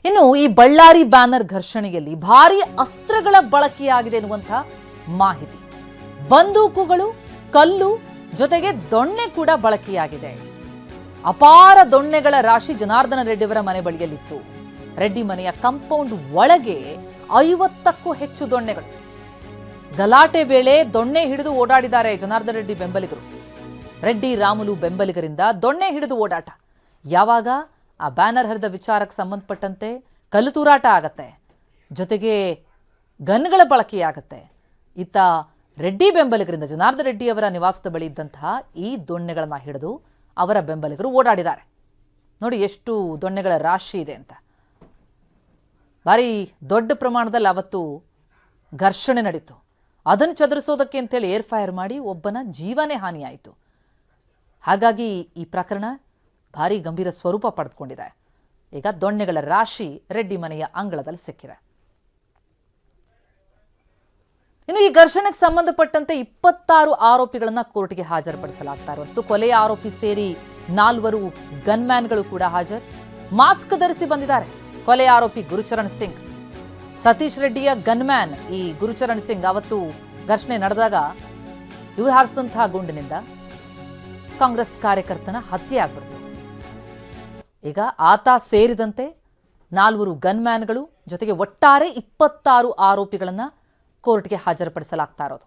ಇನ್ನು ಈ ಬಳ್ಳಾರಿ ಬ್ಯಾನರ್ ಘರ್ಷಣೆಯಲ್ಲಿ ಭಾರಿ ಅಸ್ತ್ರಗಳ ಬಳಕೆಯಾಗಿದೆ ಎನ್ನುವಂತ ಮಾಹಿತಿ. ಬಂದೂಕುಗಳು, ಕಲ್ಲು ಜೊತೆಗೆ ದೊಣ್ಣೆ ಕೂಡ ಬಳಕೆಯಾಗಿದೆ. ಅಪಾರ ದೊಣ್ಣೆಗಳ ರಾಶಿ ಜನಾರ್ದನ ರೆಡ್ಡಿಯವರ ಮನೆ ಬಳಿಯಲ್ಲಿತ್ತು. ರೆಡ್ಡಿ ಮನೆಯ ಕಾಂಪೌಂಡ್ ಒಳಗೆ 50ಕ್ಕೂ ಹೆಚ್ಚು ದೊಣ್ಣೆಗಳು. ಗಲಾಟೆ ವೇಳೆ ದೊಣ್ಣೆ ಹಿಡಿದು ಓಡಾಡಿದ್ದಾರೆ ಜನಾರ್ದನ ರೆಡ್ಡಿ ಬೆಂಬಲಿಗರು. ರೆಡ್ಡಿ ರಾಮುಲು ಬೆಂಬಲಿಗರಿಂದ ದೊಣ್ಣೆ ಹಿಡಿದು ಓಡಾಟ. ಯಾವಾಗ ಆ ಬ್ಯಾನರ್ ಹರಿದ ವಿಚಾರಕ್ಕೆ ಸಂಬಂಧಪಟ್ಟಂತೆ ಕಲ್ಲು ತೂರಾಟ ಆಗತ್ತೆ, ಜೊತೆಗೆ ಗನ್ಗಳ ಬಳಕೆಯಾಗತ್ತೆ. ಇತ್ತ ರೆಡ್ಡಿ ಬೆಂಬಲಿಗರಿಂದ ಜನಾರ್ದನ ರೆಡ್ಡಿ ಅವರ ನಿವಾಸದ ಬಳಿ ಇದ್ದಂತಹ ಈ ದೊಣ್ಣೆಗಳನ್ನ ಹಿಡಿದು ಅವರ ಬೆಂಬಲಿಗರು ಓಡಾಡಿದ್ದಾರೆ. ನೋಡಿ ಎಷ್ಟು ದೊಣ್ಣೆಗಳ ರಾಶಿ ಇದೆ ಅಂತ. ಭಾರಿ ದೊಡ್ಡ ಪ್ರಮಾಣದಲ್ಲಿ ಅವತ್ತು ಘರ್ಷಣೆ ನಡೀತು. ಅದನ್ನು ಚದುರಿಸೋದಕ್ಕೆ ಅಂತೇಳಿ ಏರ್ ಫೈರ್ ಮಾಡಿ ಒಬ್ಬನ ಜೀವನೇ ಹಾನಿಯಾಯಿತು. ಹಾಗಾಗಿ ಈ ಪ್ರಕರಣ ಭಾರಿ ಗಂಭೀರ ಸ್ವರೂಪ ಪಡೆದುಕೊಂಡಿದೆ. ಈಗ ದೊಣ್ಣೆಗಳ ರಾಶಿ ರೆಡ್ಡಿ ಮನೆಯ ಅಂಗಳದಲ್ಲಿ ಸಿಕ್ಕಿದೆ. ಇನ್ನು ಈ ಘರ್ಷಣೆಗೆ ಸಂಬಂಧಪಟ್ಟಂತೆ 26 ಆರೋಪಿಗಳನ್ನ ಕೋರ್ಟ್ಗೆ ಹಾಜರುಪಡಿಸಲಾಗ್ತಾ ಇರುವಂತದ್ದು. ಕೊಲೆಯ ಆರೋಪಿ ಸೇರಿ 4 ಗನ್ಮ್ಯಾನ್ಗಳು ಕೂಡ ಹಾಜರು. ಮಾಸ್ಕ್ ಧರಿಸಿ ಬಂದಿದ್ದಾರೆ. ಕೊಲೆಯ ಆರೋಪಿ ಗುರುಚರಣ್ ಸಿಂಗ್, ಸತೀಶ್ ರೆಡ್ಡಿಯ ಗನ್ಮ್ಯಾನ್ ಈ ಗುರುಚರಣ್ ಸಿಂಗ್. ಅವತ್ತು ಘರ್ಷಣೆ ನಡೆದಾಗ ಇವರು ಹಾರಿಸಿದಂತಹ ಗುಂಡಿನಿಂದ ಕಾಂಗ್ರೆಸ್ ಕಾರ್ಯಕರ್ತನ ಹತ್ಯೆ ಆಗ್ಬಿಡ್ತು. ಈಗ ಆತ ಸೇರಿದಂತೆ 4 ಗನ್ಮ್ಯಾನ್ಗಳು ಜೊತೆಗೆ ಒಟ್ಟಾರೆ 26 ಆರೋಪಿಗಳನ್ನ ಕೋರ್ಟ್ಗೆ ಹಾಜರುಪಡಿಸಲಾಗ್ತಾ ಇರೋದು.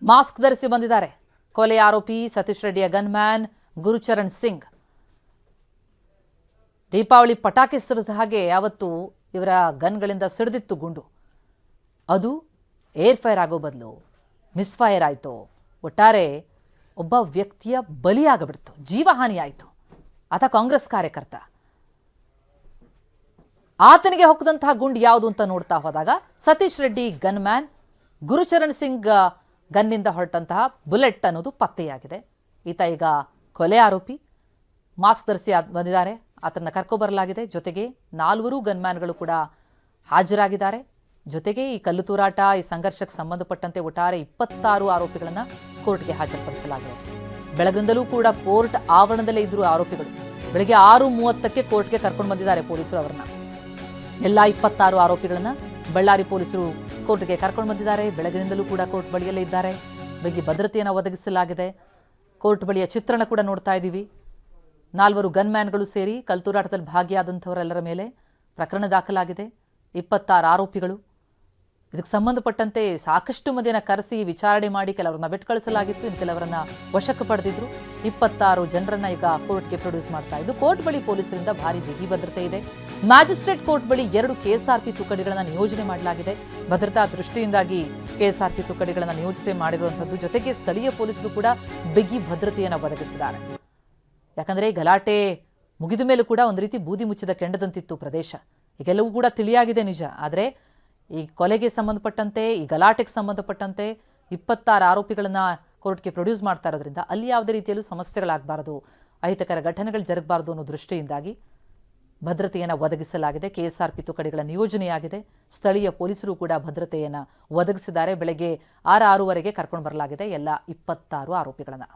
ಮಾಸ್ಕ್ ಧರಿಸಿ ಬಂದಿದ್ದಾರೆ ಕೊಲೆಯ ಆರೋಪಿ ಸತೀಶ್ ರೆಡ್ಡಿಯ ಗನ್ಮ್ಯಾನ್ ಗುರುಚರಣ್ ಸಿಂಗ್. ದೀಪಾವಳಿ ಪಟಾಕಿ ಸಿಡಿದ ಹಾಗೆ ಯಾವತ್ತು ಇವರ ಗನ್ಗಳಿಂದ ಸಿಡಿದಿತ್ತು ಗುಂಡು. ಅದು ಏರ್ ಫೈರ್ ಆಗೋ ಬದಲು ಮಿಸ್ಫೈರ್ ಆಯಿತು. ಒಟ್ಟಾರೆ ಒಬ್ಬ ವ್ಯಕ್ತಿಯ ಬಲಿಯಾಗಬಿಡ್ತು, ಜೀವಹಾನಿಯಾಯಿತು. ಆತ ಕಾಂಗ್ರೆಸ್ ಕಾರ್ಯಕರ್ತ. ಆತನಿಗೆ ಹೊಕ್ಕದಂತಹ ಗುಂಡು ಯಾವುದು ಅಂತ ನೋಡ್ತಾ ಹೋದಾಗ ಸತೀಶ್ ರೆಡ್ಡಿ ಗನ್ಮ್ಯಾನ್ ಗುರುಚರಣ್ ಸಿಂಗ್ ಗನ್ನಿಂದ ಹೊರಟಂತಹ ಬುಲೆಟ್ ಅನ್ನೋದು ಪತ್ತೆಯಾಗಿದೆ. ಈತ ಈಗ ಕೊಲೆ ಆರೋಪಿ. ಮಾಸ್ಕ್ ಧರಿಸಿ ಬಂದಿದ್ದಾರೆ. ಆತನ ಕರ್ಕೊಬರಲಾಗಿದೆ. ಜೊತೆಗೆ 4 ಗನ್ಮ್ಯಾನ್ಗಳು ಕೂಡ ಹಾಜರಾಗಿದ್ದಾರೆ. ಜೊತೆಗೆ ಈ ಕಲ್ಲು ತೂರಾಟ, ಈ ಸಂಘರ್ಷಕ್ಕೆ ಸಂಬಂಧಪಟ್ಟಂತೆ ಒಟ್ಟಾರೆ 26 ಆರೋಪಿಗಳನ್ನ ಕೋರ್ಟ್ಗೆ ಹಾಜರುಪಡಿಸಲಾಗಿದೆ. ಬೆಳಗಿನಿಂದಲೂ ಕೂಡ ಕೋರ್ಟ್ ಆವರಣದಲ್ಲೇ ಇದ್ರು ಆರೋಪಿಗಳು. ಬೆಳಗ್ಗೆ 6:30ಕ್ಕೆ ಕೋರ್ಟ್ಗೆ ಕರ್ಕೊಂಡು ಬಂದಿದ್ದಾರೆ ಪೊಲೀಸರು ಅವರನ್ನ. ಎಲ್ಲ 26 ಆರೋಪಿಗಳನ್ನ ಬಳ್ಳಾರಿ ಪೊಲೀಸರು ಕೋರ್ಟ್ಗೆ ಕರ್ಕೊಂಡು ಬಂದಿದ್ದಾರೆ. ಬೆಳಗಿನಿಂದಲೂ ಕೂಡ ಕೋರ್ಟ್ ಬಳಿಯಲ್ಲೇ ಇದ್ದಾರೆ. ಬಿಗಿ ಭದ್ರತೆಯನ್ನು ಒದಗಿಸಲಾಗಿದೆ. ಕೋರ್ಟ್ ಬಳಿಯ ಚಿತ್ರಣ ಕೂಡ ನೋಡ್ತಾ ಇದ್ದೀವಿ. 4 ಗನ್ಮ್ಯಾನ್ಗಳು ಸೇರಿ ಕಲ್ತೂರಾಟದಲ್ಲಿ ಭಾಗಿಯಾದಂಥವರೆಲ್ಲರ ಮೇಲೆ ಪ್ರಕರಣ ದಾಖಲಾಗಿದೆ. 26 ಆರೋಪಿಗಳು. ಇದಕ್ಕೆ ಸಂಬಂಧಪಟ್ಟಂತೆ ಸಾಕಷ್ಟು ಮಂದಿಯನ್ನು ಕರೆಸಿ ವಿಚಾರಣೆ ಮಾಡಿ ಕೆಲವರನ್ನ ಬಿಟ್ಟು ಕಳಿಸಲಾಗಿತ್ತು. ಇನ್ನು ಕೆಲವರನ್ನ ವಶಕ್ಕೆ ಪಡೆದಿದ್ರು. 26 ಜನರನ್ನ ಈಗ ಕೋರ್ಟ್ಗೆ ಪ್ರೊಡ್ಯೂಸ್ ಮಾಡ್ತಾ ಇದ್ದು ಕೋರ್ಟ್ ಬಳಿ ಪೊಲೀಸರಿಂದ ಭಾರಿ ಬಿಗಿ ಭದ್ರತೆ ಇದೆ. ಮ್ಯಾಜಿಸ್ಟ್ರೇಟ್ ಕೋರ್ಟ್ ಬಳಿ 2 KSRP ತುಕಡಿಗಳನ್ನ ನಿಯೋಜನೆ ಮಾಡಲಾಗಿದೆ. ಭದ್ರತಾ ದೃಷ್ಟಿಯಿಂದಾಗಿ KSRP ತುಕಡಿಗಳನ್ನ ನಿಯೋಜಿಸಿ ಮಾಡಿರುವಂಥದ್ದು. ಜೊತೆಗೆ ಸ್ಥಳೀಯ ಪೊಲೀಸರು ಕೂಡ ಬಿಗಿ ಭದ್ರತೆಯನ್ನು ಒದಗಿಸಿದ್ದಾರೆ. ಯಾಕಂದ್ರೆ ಗಲಾಟೆ ಮುಗಿದ ಮೇಲೂ ಕೂಡ ಒಂದು ರೀತಿ ಬೂದಿ ಮುಚ್ಚಿದ ಕೆಂಡದಂತಿತ್ತು ಪ್ರದೇಶ. ಈಗೆಲ್ಲವೂ ಕೂಡ ತಿಳಿಯಾಗಿದೆ ನಿಜ. ಆದರೆ ಈ ಕೊಲೆಗೆ ಸಂಬಂಧಪಟ್ಟಂತೆ, ಈ ಗಲಾಟೆಗೆ ಸಂಬಂಧಪಟ್ಟಂತೆ 26 ಆರೋಪಿಗಳನ್ನ ಕೋರ್ಟ್ಗೆ ಪ್ರೊಡ್ಯೂಸ್ ಮಾಡ್ತಾ ಇರೋದ್ರಿಂದ ಅಲ್ಲಿ ಯಾವುದೇ ರೀತಿಯಲ್ಲೂ ಸಮಸ್ಯೆಗಳಾಗಬಾರದು, ಅಹಿತಕರ ಘಟನೆಗಳು ಜರಗಬಾರದು ಅನ್ನೋ ದೃಷ್ಟಿಯಿಂದಾಗಿ ಭದ್ರತೆಯನ್ನು ಒದಗಿಸಲಾಗಿದೆ. KSRP ತುಕಡಿಗಳ ನಿಯೋಜನೆಯಾಗಿದೆ. ಸ್ಥಳೀಯ ಪೊಲೀಸರು ಕೂಡ ಭದ್ರತೆಯನ್ನು ಒದಗಿಸಿದ್ದಾರೆ. ಬೆಳಗ್ಗೆ 6:06ವರೆಗೆ ಕರ್ಕೊಂಡು ಬರಲಾಗಿದೆ ಎಲ್ಲ 26 ಆರೋಪಿಗಳನ್ನ.